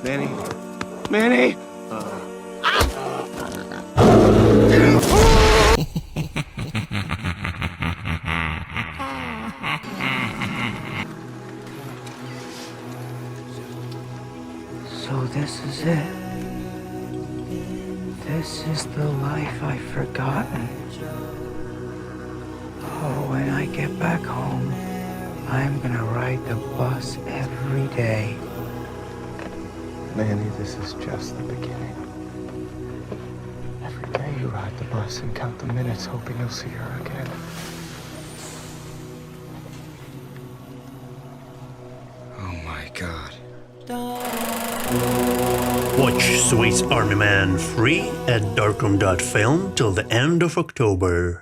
Manny? Manny? So this is it. This is the life I've forgotten. Oh, when I get back home, I'm gonna ride the bus every day. Manny, this is just the beginning. Every day you ride the bus and count the minutes, hoping you'll see her again. Oh my God. Watch Sweet Army Man free at Darkroom.film till the end of October.